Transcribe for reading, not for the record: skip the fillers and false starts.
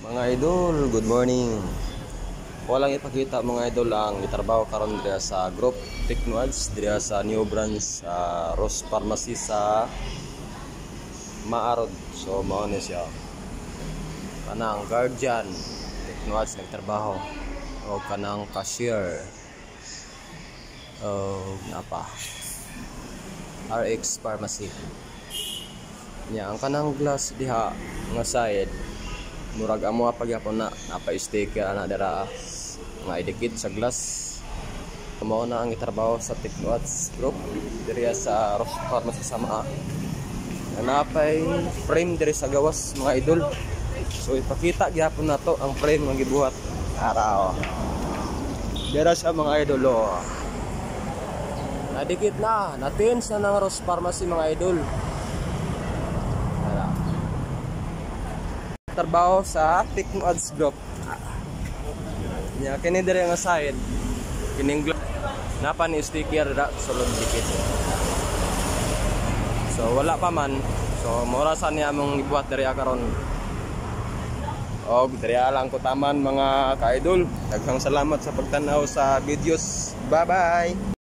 Mga idol, good morning. Walang ipakita mga idol ang itrabaho karon dira sa group Technoads dira sa new branch sa Ross Pharmacy sa Maarod. So mao ni siya. Kanang guardian Technoads nagtrabaho o kanang cashier. Napa RX Pharmacy. Nya ang kanang glass diha nga side murag amo pagyapon na napa-sticker ana dira nga idikit sa glass. Mao na ang itrabaho sa Technoads group diri sa Ross Pharmacy sa Maa. Napay frame diri sa gawas mga idol. So ipakita gyapon nato ang frame nga gibuhat araw. Dira sa mga idol nadikit na, natins na ng Ross Pharmacy mga idol. Trabaho sa Technoads group. Nya kini diri nga side. Kining napa ni sticker da sulod dikit. So wala pa man. So mura sa niya among gibuhat diri karon. Og diri lang ko taman mga ka-idol. Daghang salamat sa pagtan-aw sa videos. Bye-bye.